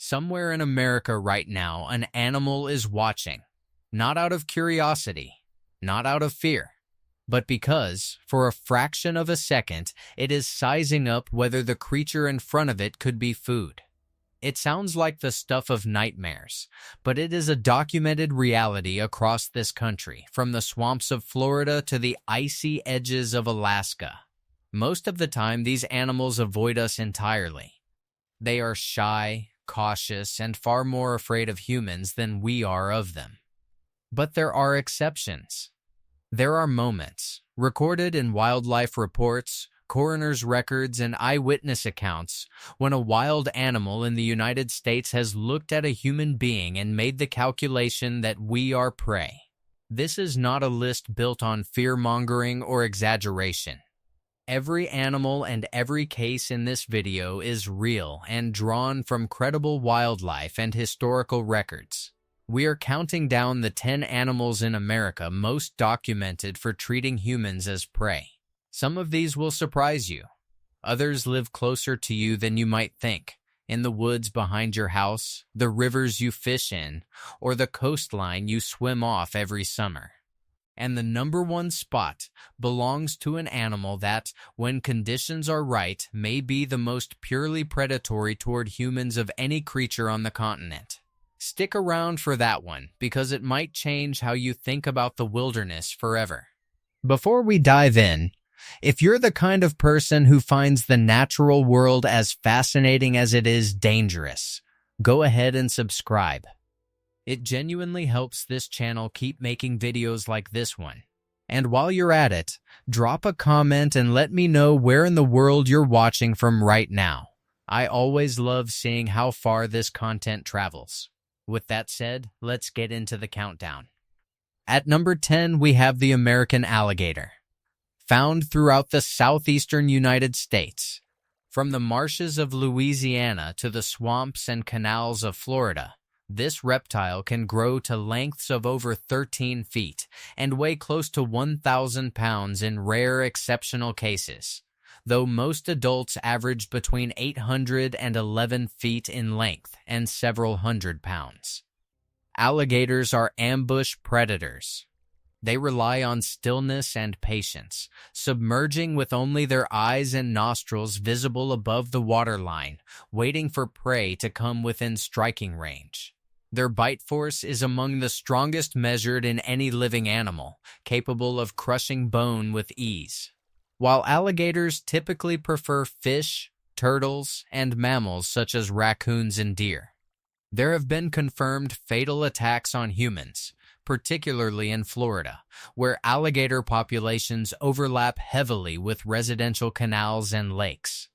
Somewhere in America right now, an animal is watching, not out of curiosity, not out of fear, but because, for a fraction of a second, it is sizing up whether the creature in front of it could be food. It sounds like the stuff of nightmares, but it is a documented reality across this country, from the swamps of Florida to the icy edges of Alaska. Most of the time, these animals avoid us entirely. They are shy, cautious, and far more afraid of humans than we are of them. But there are exceptions. There are moments, recorded in wildlife reports, coroner's records, and eyewitness accounts, when a wild animal in the United States has looked at a human being and made the calculation that we are prey. This is not a list built on fear-mongering or exaggeration. Every animal and every case in this video is real and drawn from credible wildlife and historical records. We are counting down the 10 animals in America most documented for treating humans as prey. Some of these will surprise you. Others live closer to you than you might think, in the woods behind your house, the rivers you fish in, or the coastline you swim off every summer. And the number one spot belongs to an animal that, when conditions are right, may be the most purely predatory toward humans of any creature on the continent. Stick around for that one, because it might change how you think about the wilderness forever. Before we dive in, if you're the kind of person who finds the natural world as fascinating as it is dangerous, go ahead and subscribe. It genuinely helps this channel keep making videos like this one. And while you're at it, drop a comment and let me know where in the world you're watching from right now. I always love seeing how far this content travels. With that said, let's get into the countdown. At number 10, we have the American alligator. Found throughout the southeastern United States. From the marshes of Louisiana to the swamps and canals of Florida, this reptile can grow to lengths of over 13 feet and weigh close to 1,000 pounds in rare exceptional cases, though most adults average between 800 and 11 feet in length and several hundred pounds. Alligators are ambush predators. They rely on stillness and patience, submerging with only their eyes and nostrils visible above the waterline, waiting for prey to come within striking range. Their bite force is among the strongest measured in any living animal, capable of crushing bone with ease. While alligators typically prefer fish, turtles, and mammals such as raccoons and deer, there have been confirmed fatal attacks on humans, particularly in Florida, where alligator populations overlap heavily with residential canals and lakes.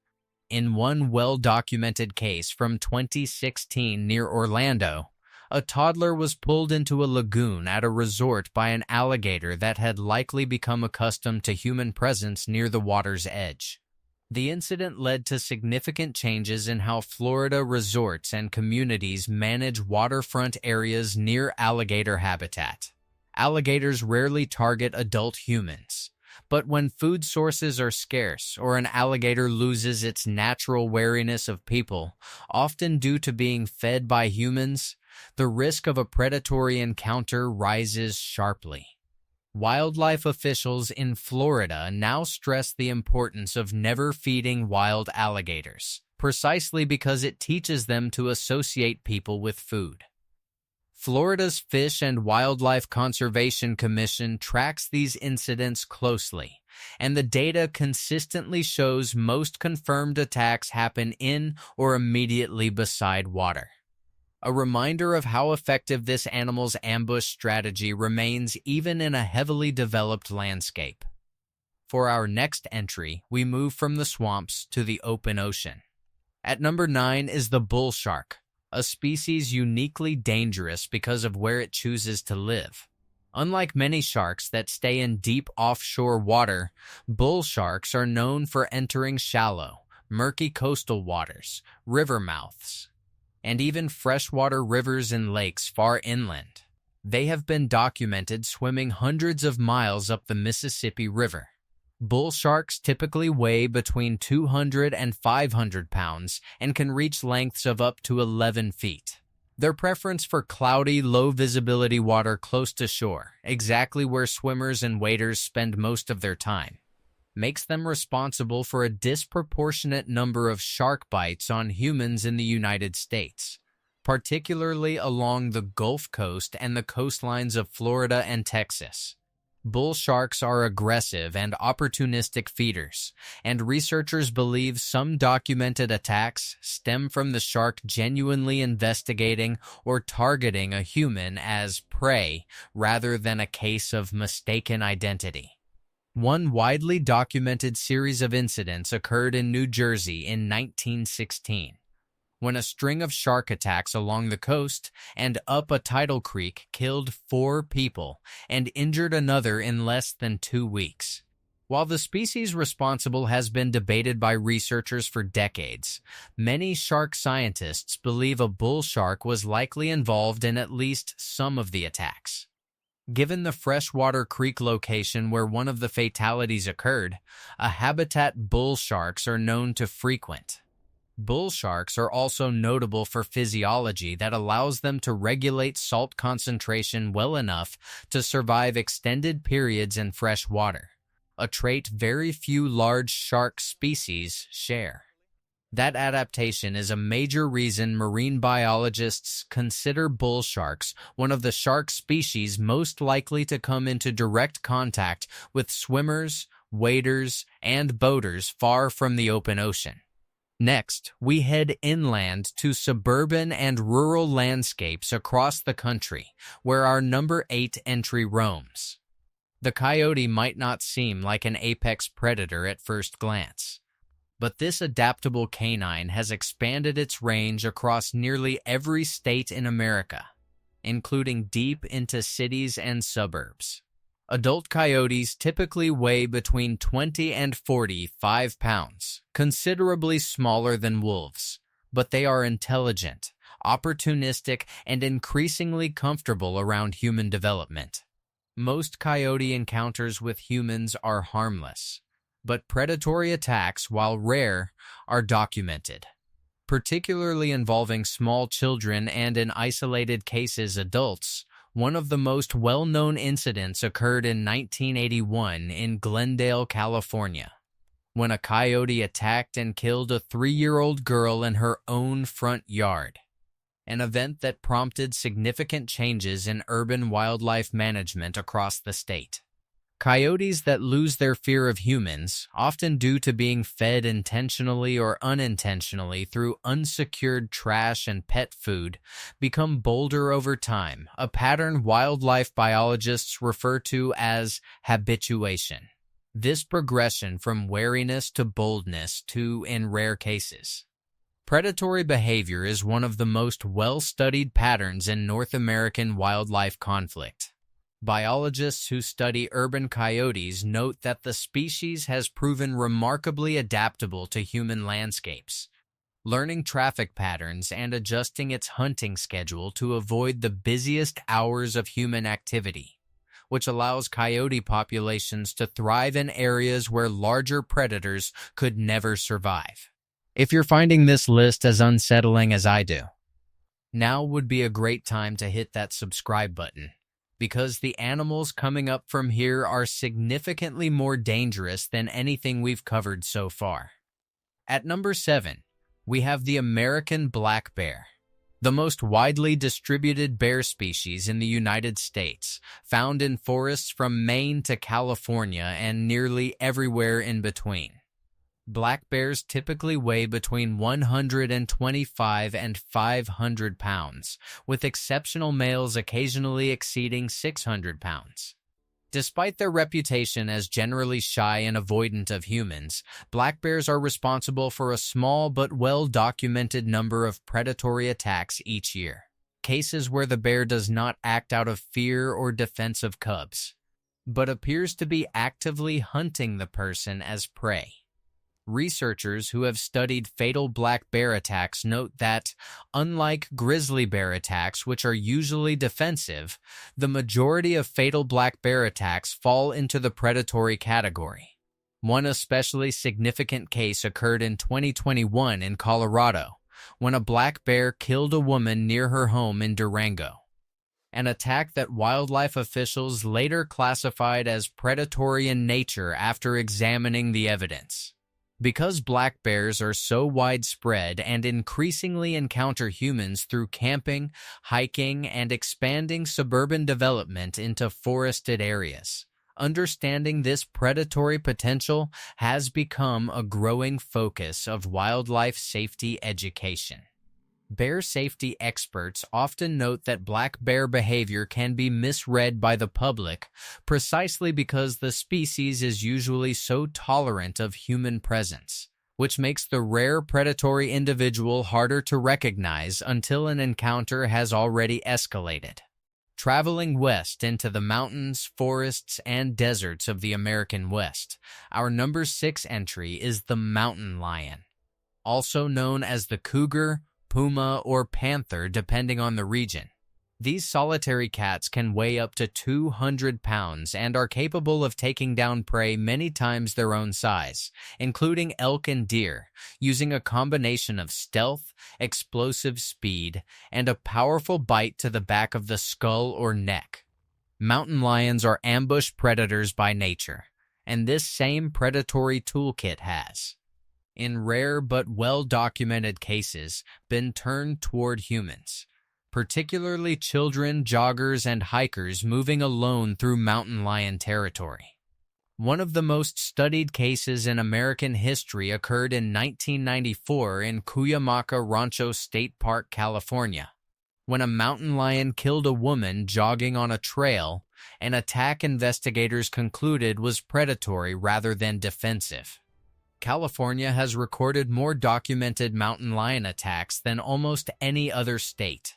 In one well-documented case from 2016 near Orlando, a toddler was pulled into a lagoon at a resort by an alligator that had likely become accustomed to human presence near the water's edge. The incident led to significant changes in how Florida resorts and communities manage waterfront areas near alligator habitat. Alligators rarely target adult humans, but when food sources are scarce or an alligator loses its natural wariness of people, often due to being fed by humans, the risk of a predatory encounter rises sharply. Wildlife officials in Florida now stress the importance of never feeding wild alligators, precisely because it teaches them to associate people with food. Florida's Fish and Wildlife Conservation Commission tracks these incidents closely, and the data consistently shows most confirmed attacks happen in or immediately beside water. A reminder of how effective this animal's ambush strategy remains even in a heavily developed landscape. For our next entry, we move from the swamps to the open ocean. At number 9 is the bull shark, a species uniquely dangerous because of where it chooses to live. Unlike many sharks that stay in deep offshore water, bull sharks are known for entering shallow, murky coastal waters, river mouths, and even freshwater rivers and lakes far inland. They have been documented swimming hundreds of miles up the Mississippi River. Bull sharks typically weigh between 200 and 500 pounds and can reach lengths of up to 11 feet. Their preference for cloudy, low-visibility water close to shore, exactly where swimmers and waders spend most of their time, makes them responsible for a disproportionate number of shark bites on humans in the United States, particularly along the Gulf Coast and the coastlines of Florida and Texas. Bull sharks are aggressive and opportunistic feeders, and researchers believe some documented attacks stem from the shark genuinely investigating or targeting a human as prey rather than a case of mistaken identity. One widely documented series of incidents occurred in New Jersey in 1916, when a string of shark attacks along the coast and up a tidal creek killed 4 people and injured another in less than 2 weeks. While the species responsible has been debated by researchers for decades, many shark scientists believe a bull shark was likely involved in at least some of the attacks. Given the freshwater creek location where one of the fatalities occurred, a habitat bull sharks are known to frequent. Bull sharks are also notable for physiology that allows them to regulate salt concentration well enough to survive extended periods in fresh water, a trait very few large shark species share. That adaptation is a major reason marine biologists consider bull sharks one of the shark species most likely to come into direct contact with swimmers, waders, and boaters far from the open ocean. Next, we head inland to suburban and rural landscapes across the country, where our number 8 entry roams. The coyote might not seem like an apex predator at first glance, but this adaptable canine has expanded its range across nearly every state in America, including deep into cities and suburbs. Adult coyotes typically weigh between 20 and 45 pounds, considerably smaller than wolves, but they are intelligent, opportunistic, and increasingly comfortable around human development. Most coyote encounters with humans are harmless, but predatory attacks, while rare, are documented, particularly involving small children and, in isolated cases, adults. One of the most well-known incidents occurred in 1981 in Glendale, California, when a coyote attacked and killed a 3-year-old girl in her own front yard, an event that prompted significant changes in urban wildlife management across the state. Coyotes that lose their fear of humans, often due to being fed intentionally or unintentionally through unsecured trash and pet food, become bolder over time, a pattern wildlife biologists refer to as habituation. This progression from wariness to boldness to, in rare cases, predatory behavior is one of the most well-studied patterns in North American wildlife conflict. Biologists who study urban coyotes note that the species has proven remarkably adaptable to human landscapes, learning traffic patterns and adjusting its hunting schedule to avoid the busiest hours of human activity, which allows coyote populations to thrive in areas where larger predators could never survive. If you're finding this list as unsettling as I do, now would be a great time to hit that subscribe button, because the animals coming up from here are significantly more dangerous than anything we've covered so far. At number 7, we have the American black bear, the most widely distributed bear species in the United States, found in forests from Maine to California and nearly everywhere in between. Black bears typically weigh between 125 and 500 pounds, with exceptional males occasionally exceeding 600 pounds. Despite their reputation as generally shy and avoidant of humans, black bears are responsible for a small but well-documented number of predatory attacks each year, cases where the bear does not act out of fear or defense of cubs, but appears to be actively hunting the person as prey. Researchers who have studied fatal black bear attacks note that, unlike grizzly bear attacks, which are usually defensive, the majority of fatal black bear attacks fall into the predatory category. One especially significant case occurred in 2021 in Colorado, when a black bear killed a woman near her home in Durango. An attack that wildlife officials later classified as predatory in nature after examining the evidence. Because black bears are so widespread and increasingly encounter humans through camping, hiking, and expanding suburban development into forested areas, understanding this predatory potential has become a growing focus of wildlife safety education. Bear safety experts often note that black bear behavior can be misread by the public precisely because the species is usually so tolerant of human presence, which makes the rare predatory individual harder to recognize until an encounter has already escalated. Traveling west into the mountains, forests, and deserts of the American West, our number 6 entry is the mountain lion, also known as the cougar, puma, or panther depending on the region. These solitary cats can weigh up to 200 pounds and are capable of taking down prey many times their own size, including elk and deer, using a combination of stealth, explosive speed, and a powerful bite to the back of the skull or neck. Mountain lions are ambush predators by nature, and this same predatory toolkit has, in rare but well-documented cases, been turned toward humans, particularly children, joggers, and hikers moving alone through mountain lion territory. One of the most studied cases in American history occurred in 1994 in Cuyamaca Rancho State Park, California, when a mountain lion killed a woman jogging on a trail, an attack investigators concluded was predatory rather than defensive. California has recorded more documented mountain lion attacks than almost any other state,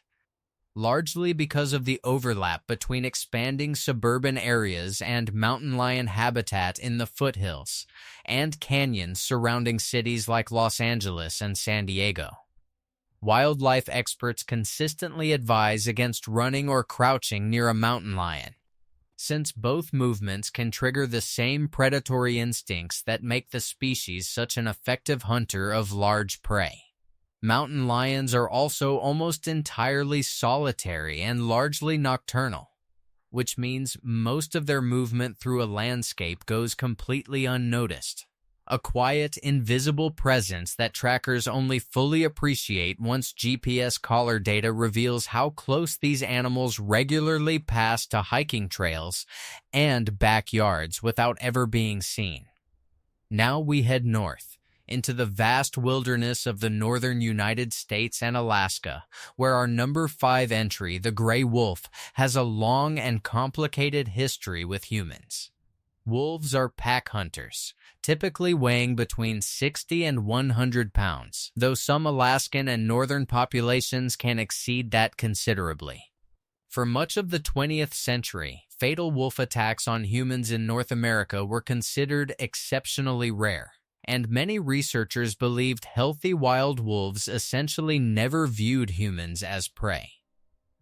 largely because of the overlap between expanding suburban areas and mountain lion habitat in the foothills and canyons surrounding cities like Los Angeles and San Diego. Wildlife experts consistently advise against running or crouching near a mountain lion, since both movements can trigger the same predatory instincts that make the species such an effective hunter of large prey. Mountain lions are also almost entirely solitary and largely nocturnal, which means most of their movement through a landscape goes completely unnoticed. A quiet, invisible presence that trackers only fully appreciate once GPS collar data reveals how close these animals regularly pass to hiking trails and backyards without ever being seen. Now we head north, into the vast wilderness of the northern United States and Alaska, where our number 5 entry, the gray wolf, has a long and complicated history with humans. Wolves are pack hunters, typically weighing between 60 and 100 pounds, though some Alaskan and northern populations can exceed that considerably. For much of the 20th century, fatal wolf attacks on humans in North America were considered exceptionally rare, and many researchers believed healthy wild wolves essentially never viewed humans as prey.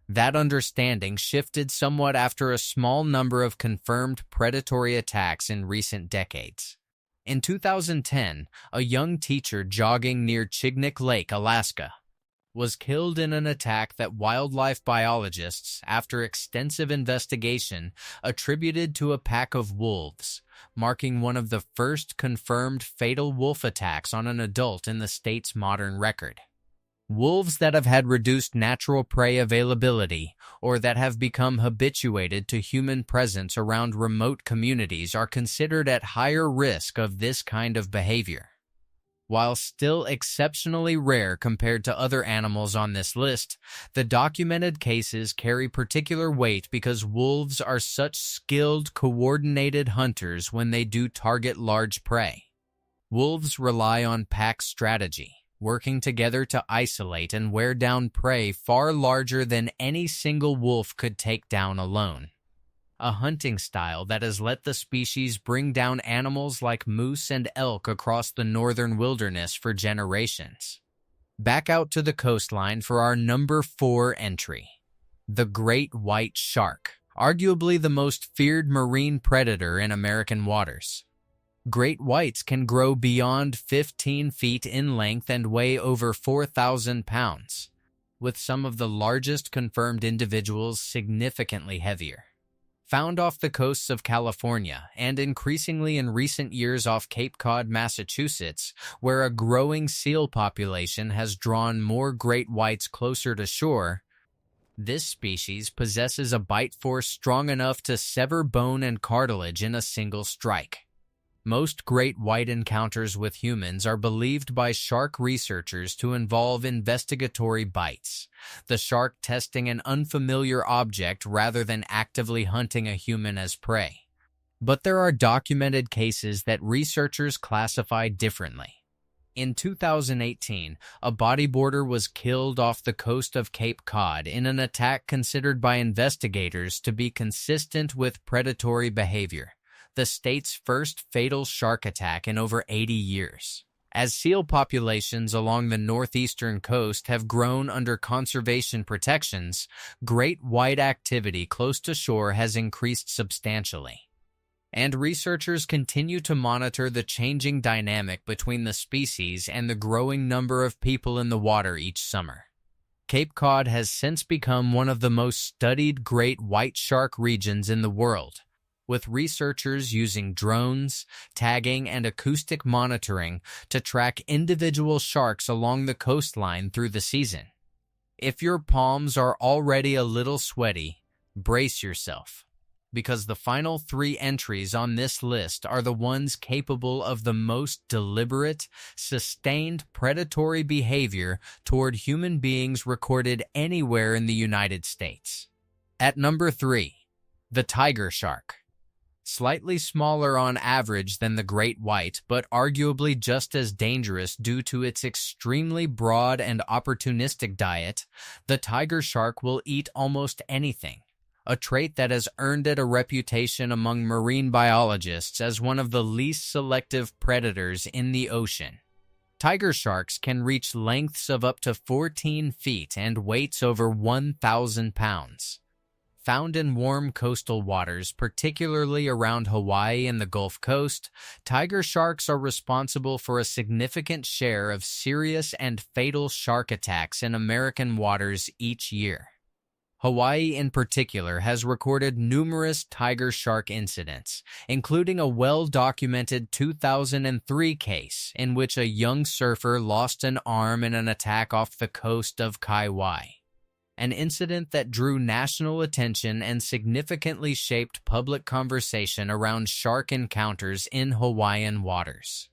That understanding shifted somewhat after a small number of confirmed predatory attacks in recent decades. In 2010, a young teacher jogging near Chignik Lake, Alaska, was killed in an attack that wildlife biologists, after extensive investigation, attributed to a pack of wolves, marking one of the first confirmed fatal wolf attacks on an adult in the state's modern record. Wolves that have had reduced natural prey availability or that have become habituated to human presence around remote communities are considered at higher risk of this kind of behavior. While still exceptionally rare compared to other animals on this list, the documented cases carry particular weight because wolves are such skilled, coordinated hunters when they do target large prey. Wolves rely on pack strategy, working together to isolate and wear down prey far larger than any single wolf could take down alone. A hunting style that has let the species bring down animals like moose and elk across the northern wilderness for generations. Back out to the coastline for our number 4 entry, the great white shark, arguably the most feared marine predator in American waters. Great whites can grow beyond 15 feet in length and weigh over 4,000 pounds, with some of the largest confirmed individuals significantly heavier. Found off the coasts of California and increasingly in recent years off Cape Cod, Massachusetts, where a growing seal population has drawn more great whites closer to shore, this species possesses a bite force strong enough to sever bone and cartilage in a single strike. Most great white encounters with humans are believed by shark researchers to involve investigatory bites, the shark testing an unfamiliar object rather than actively hunting a human as prey. But there are documented cases that researchers classify differently. In 2018, a bodyboarder was killed off the coast of Cape Cod in an attack considered by investigators to be consistent with predatory behavior, the state's first fatal shark attack in over 80 years. As seal populations along the northeastern coast have grown under conservation protections, great white activity close to shore has increased substantially. And researchers continue to monitor the changing dynamic between the species and the growing number of people in the water each summer. Cape Cod has since become one of the most studied great white shark regions in the world, with researchers using drones, tagging, and acoustic monitoring to track individual sharks along the coastline through the season. If your palms are already a little sweaty, brace yourself, because the final 3 entries on this list are the ones capable of the most deliberate, sustained predatory behavior toward human beings recorded anywhere in the United States. At number 3, the tiger shark. Slightly smaller on average than the great white, but arguably just as dangerous due to its extremely broad and opportunistic diet, the tiger shark will eat almost anything, a trait that has earned it a reputation among marine biologists as one of the least selective predators in the ocean. Tiger sharks can reach lengths of up to 14 feet and weights over 1,000 pounds. Found in warm coastal waters, particularly around Hawaii and the Gulf Coast, tiger sharks are responsible for a significant share of serious and fatal shark attacks in American waters each year. Hawaii in particular has recorded numerous tiger shark incidents, including a well-documented 2003 case in which a young surfer lost an arm in an attack off the coast of Kauai, an incident that drew national attention and significantly shaped public conversation around shark encounters in Hawaiian waters.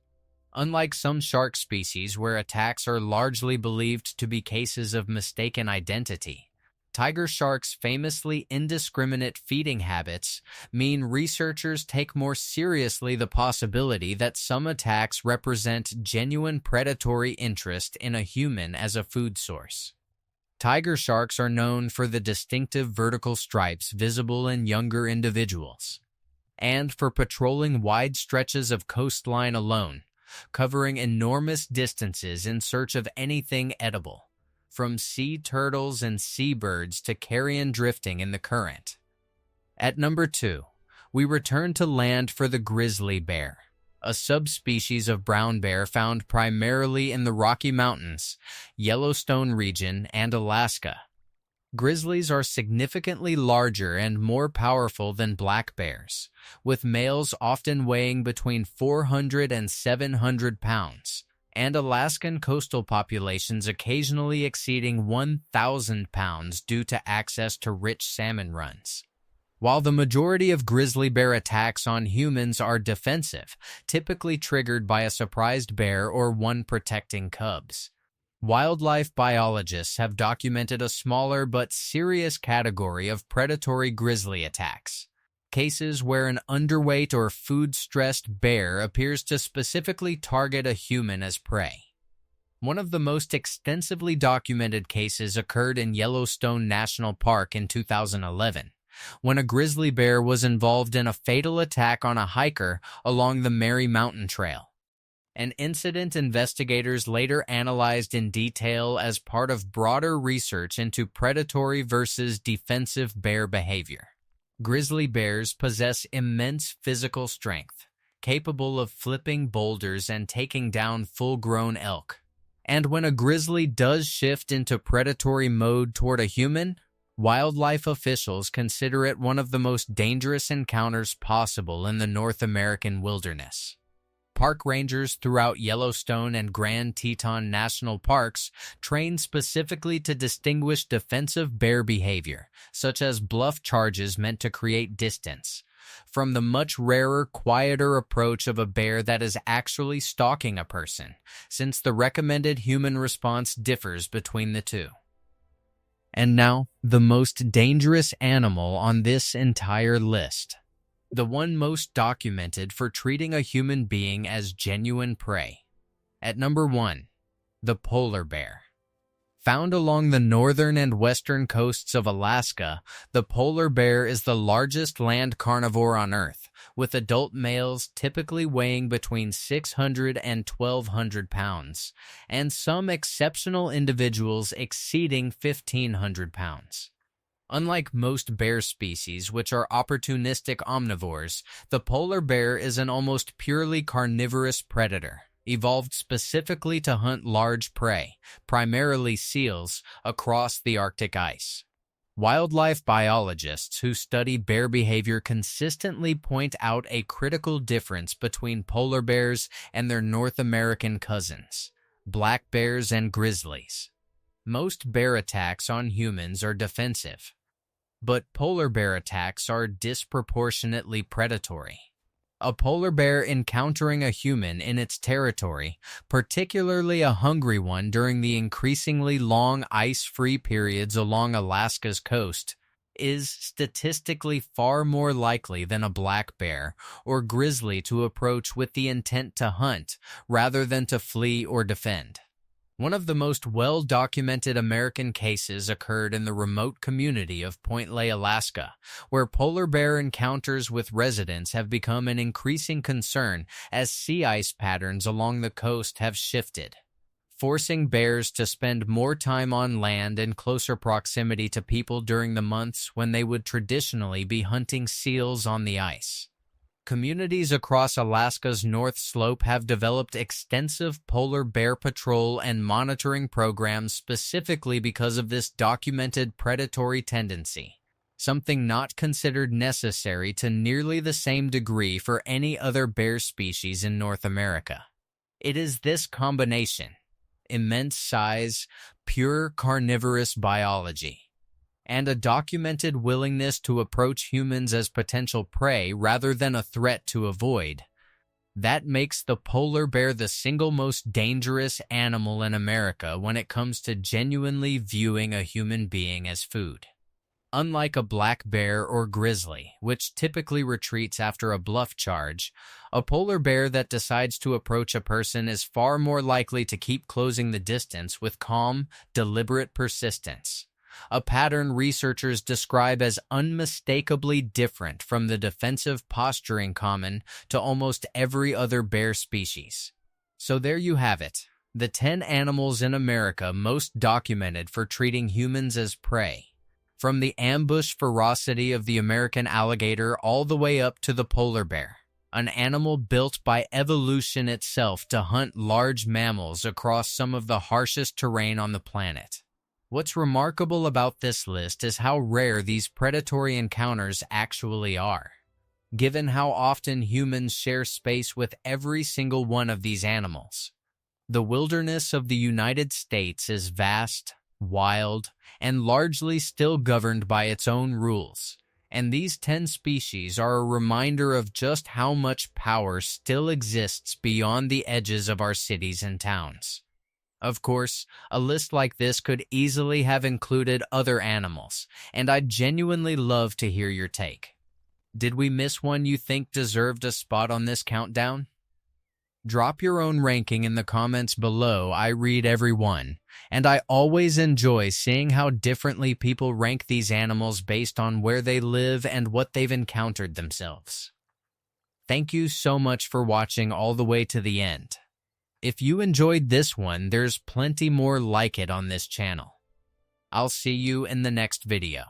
Unlike some shark species where attacks are largely believed to be cases of mistaken identity, tiger sharks' famously indiscriminate feeding habits mean researchers take more seriously the possibility that some attacks represent genuine predatory interest in a human as a food source. Tiger sharks are known for the distinctive vertical stripes visible in younger individuals, and for patrolling wide stretches of coastline alone, covering enormous distances in search of anything edible, from sea turtles and seabirds to carrion drifting in the current. At number 2, we return to land for the grizzly bear, a subspecies of brown bear found primarily in the Rocky Mountains, Yellowstone region, and Alaska. Grizzlies are significantly larger and more powerful than black bears, with males often weighing between 400 and 700 pounds, and Alaskan coastal populations occasionally exceeding 1,000 pounds due to access to rich salmon runs. While the majority of grizzly bear attacks on humans are defensive, typically triggered by a surprised bear or one protecting cubs, wildlife biologists have documented a smaller but serious category of predatory grizzly attacks, cases where an underweight or food-stressed bear appears to specifically target a human as prey. One of the most extensively documented cases occurred in Yellowstone National Park in 2011. When a grizzly bear was involved in a fatal attack on a hiker along the Mary Mountain Trail, an incident investigators later analyzed in detail as part of broader research into predatory versus defensive bear behavior. Grizzly bears possess immense physical strength, capable of flipping boulders and taking down full-grown elk. And when a grizzly does shift into predatory mode toward a human, wildlife officials consider it one of the most dangerous encounters possible in the North American wilderness. Park rangers throughout Yellowstone and Grand Teton National Parks train specifically to distinguish defensive bear behavior, such as bluff charges meant to create distance, from the much rarer, quieter approach of a bear that is actually stalking a person, since the recommended human response differs between the two. And now, the most dangerous animal on this entire list. The one most documented for treating a human being as genuine prey. At number 1, the polar bear. Found along the northern and western coasts of Alaska, the polar bear is the largest land carnivore on Earth, with adult males typically weighing between 600 and 1,200 pounds, and some exceptional individuals exceeding 1,500 pounds. Unlike most bear species, which are opportunistic omnivores, the polar bear is an almost purely carnivorous predator, evolved specifically to hunt large prey, primarily seals, across the Arctic ice. Wildlife biologists who study bear behavior consistently point out a critical difference between polar bears and their North American cousins, black bears and grizzlies. Most bear attacks on humans are defensive, but polar bear attacks are disproportionately predatory. A polar bear encountering a human in its territory, particularly a hungry one during the increasingly long ice-free periods along Alaska's coast, is statistically far more likely than a black bear or grizzly to approach with the intent to hunt rather than to flee or defend. One of the most well-documented American cases occurred in the remote community of Point Lay, Alaska, where polar bear encounters with residents have become an increasing concern as sea ice patterns along the coast have shifted, forcing bears to spend more time on land in closer proximity to people during the months when they would traditionally be hunting seals on the ice. Communities across Alaska's North Slope have developed extensive polar bear patrol and monitoring programs specifically because of this documented predatory tendency, something not considered necessary to nearly the same degree for any other bear species in North America. It is this combination, immense size, pure carnivorous biology, and a documented willingness to approach humans as potential prey rather than a threat to avoid, that makes the polar bear the single most dangerous animal in America when it comes to genuinely viewing a human being as food. Unlike a black bear or grizzly, which typically retreats after a bluff charge, a polar bear that decides to approach a person is far more likely to keep closing the distance with calm, deliberate persistence, a pattern researchers describe as unmistakably different from the defensive posturing common to almost every other bear species. So there you have it, the 10 animals in America most documented for treating humans as prey, from the ambush ferocity of the American alligator all the way up to the polar bear, an animal built by evolution itself to hunt large mammals across some of the harshest terrain on the planet. What's remarkable about this list is how rare these predatory encounters actually are, given how often humans share space with every single one of these animals. The wilderness of the United States is vast, wild, and largely still governed by its own rules, and these 10 species are a reminder of just how much power still exists beyond the edges of our cities and towns. Of course, a list like this could easily have included other animals, and I'd genuinely love to hear your take. Did we miss one you think deserved a spot on this countdown? Drop your own ranking in the comments below. I read every one, and I always enjoy seeing how differently people rank these animals based on where they live and what they've encountered themselves. Thank you so much for watching all the way to the end. If you enjoyed this one, there's plenty more like it on this channel. I'll see you in the next video.